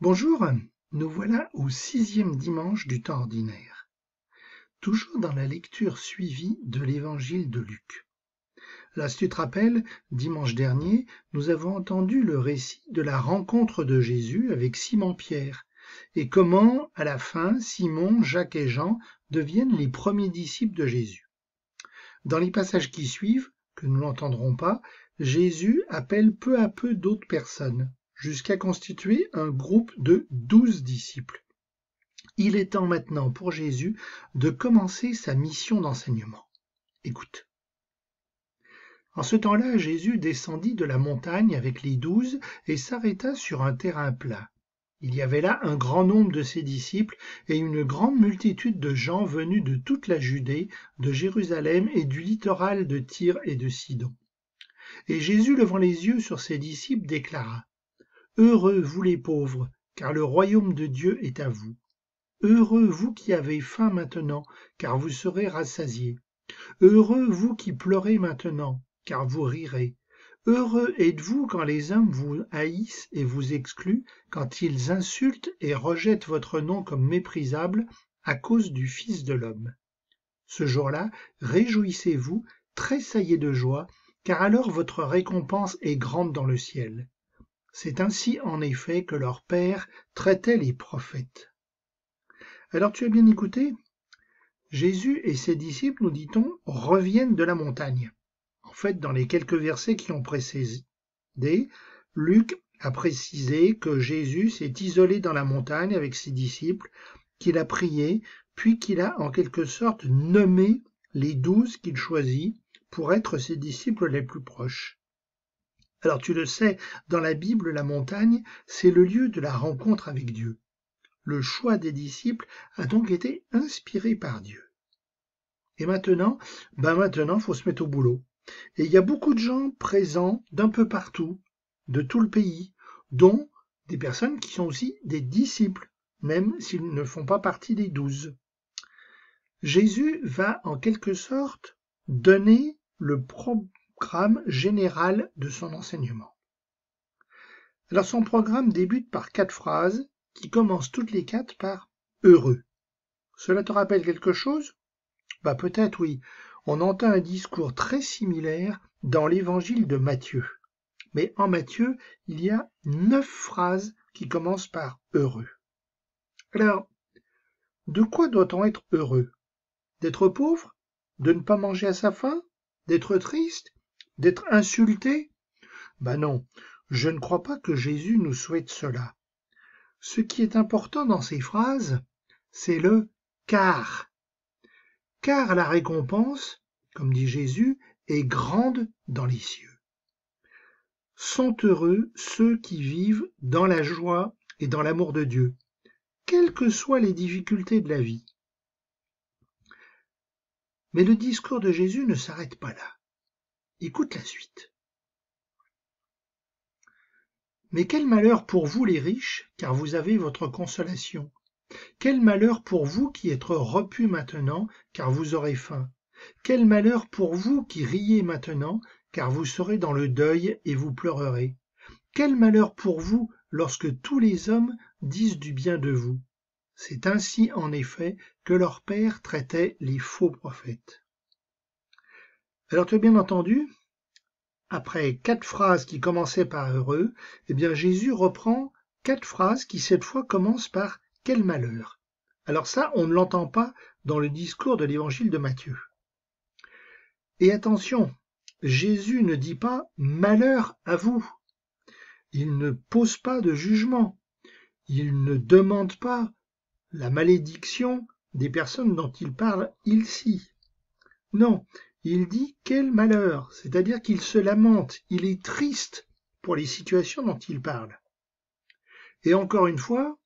Bonjour, nous voilà au 6e dimanche du temps ordinaire, toujours dans la lecture suivie de l'évangile de Luc. Là, si tu te rappelles, dimanche dernier, nous avons entendu le récit de la rencontre de Jésus avec Simon-Pierre et comment, à la fin, Simon, Jacques et Jean deviennent les premiers disciples de Jésus. Dans les passages qui suivent, que nous n'entendrons pas, Jésus appelle peu à peu d'autres personnes, jusqu'à constituer un groupe de 12 disciples. Il est temps maintenant pour Jésus de commencer sa mission d'enseignement. Écoute. En ce temps-là, Jésus descendit de la montagne avec les 12 et s'arrêta sur un terrain plat. Il y avait là un grand nombre de ses disciples et une grande multitude de gens venus de toute la Judée, de Jérusalem et du littoral de Tyr et de Sidon. Et Jésus, levant les yeux sur ses disciples, déclara : « Heureux vous les pauvres, car le royaume de Dieu est à vous. Heureux vous qui avez faim maintenant, car vous serez rassasiés. Heureux vous qui pleurez maintenant, car vous rirez. Heureux êtes-vous quand les hommes vous haïssent et vous excluent, quand ils insultent et rejettent votre nom comme méprisable à cause du Fils de l'homme. Ce jour-là, réjouissez-vous, tressaillez de joie, car alors votre récompense est grande dans le ciel. C'est ainsi en effet que leur Père traitait les prophètes. » Alors tu as bien écouté ? Jésus et ses disciples, nous dit-on, reviennent de la montagne. En fait, dans les quelques versets qui ont précédé, Luc a précisé que Jésus s'est isolé dans la montagne avec ses disciples, qu'il a prié, puis qu'il a en quelque sorte nommé les 12 qu'il choisit pour être ses disciples les plus proches. Alors tu le sais, dans la Bible, la montagne, c'est le lieu de la rencontre avec Dieu. Le choix des disciples a donc été inspiré par Dieu. Et maintenant, faut se mettre au boulot. Et il y a beaucoup de gens présents d'un peu partout, de tout le pays, dont des personnes qui sont aussi des disciples, même s'ils ne font pas partie des 12. Jésus va en quelque sorte donner le programme général de son enseignement. Alors son programme débute par 4 phrases qui commencent toutes les 4 par « heureux ». Cela te rappelle quelque chose ? Peut-être oui. On entend un discours très similaire dans l'évangile de Matthieu. Mais en Matthieu, il y a 9 phrases qui commencent par « heureux ». Alors, de quoi doit-on être heureux ? D'être pauvre ? De ne pas manger à sa faim ? D'être triste ? D'être insulté ? Non, je ne crois pas que Jésus nous souhaite cela. Ce qui est important dans ces phrases, c'est le « car ». Car la récompense, comme dit Jésus, est grande dans les cieux. Sont heureux ceux qui vivent dans la joie et dans l'amour de Dieu, quelles que soient les difficultés de la vie. Mais le discours de Jésus ne s'arrête pas là. Écoute la suite. Mais quel malheur pour vous les riches, car vous avez votre consolation. Quel malheur pour vous qui êtes repus maintenant, car vous aurez faim. Quel malheur pour vous qui riez maintenant, car vous serez dans le deuil et vous pleurerez. Quel malheur pour vous lorsque tous les hommes disent du bien de vous. C'est ainsi en effet que leur Père traitait les faux prophètes. Alors tu as bien entendu, après 4 phrases qui commençaient par heureux, Jésus reprend 4 phrases qui cette fois commencent par quel malheur. Alors ça, on ne l'entend pas dans le discours de l'évangile de Matthieu. Et attention, Jésus ne dit pas malheur à vous. Il ne pose pas de jugement. Il ne demande pas la malédiction des personnes dont il parle ici. Non, il dit quel malheur, c'est-à-dire qu'il se lamente, il est triste pour les situations dont il parle. Et encore une fois,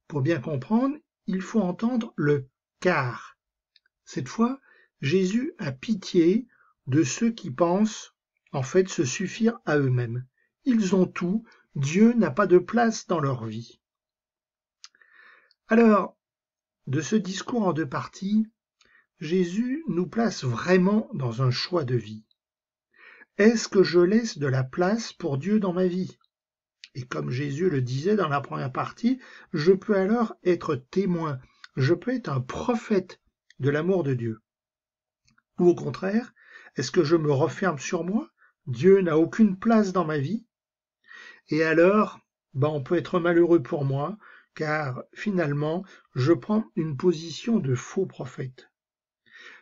pour bien comprendre, il faut entendre le « car ». Cette fois, Jésus a pitié de ceux qui pensent en fait se suffire à eux-mêmes. Ils ont tout, Dieu n'a pas de place dans leur vie. Alors, de ce discours en 2 parties, Jésus nous place vraiment dans un choix de vie. Est-ce que je laisse de la place pour Dieu dans ma vie ? Et comme Jésus le disait dans la première partie, je peux alors être témoin, je peux être un prophète de l'amour de Dieu. Ou au contraire, est-ce que je me referme sur moi? Dieu n'a aucune place dans ma vie? Et alors, on peut être malheureux pour moi, car finalement, je prends une position de faux prophète.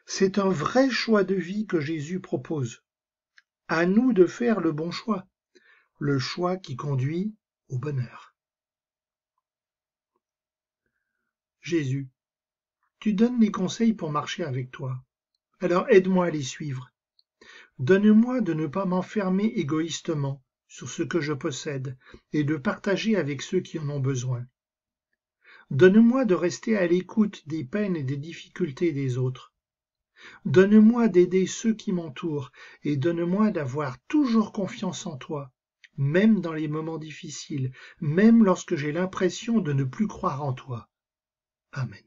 C'est un vrai choix de vie que Jésus propose. À nous de faire le bon choix, le choix qui conduit au bonheur. Jésus, tu donnes les conseils pour marcher avec toi. Alors aide-moi à les suivre. Donne-moi de ne pas m'enfermer égoïstement sur ce que je possède et de partager avec ceux qui en ont besoin. Donne-moi de rester à l'écoute des peines et des difficultés des autres. Donne-moi d'aider ceux qui m'entourent et donne-moi d'avoir toujours confiance en toi, même dans les moments difficiles, même lorsque j'ai l'impression de ne plus croire en toi. Amen.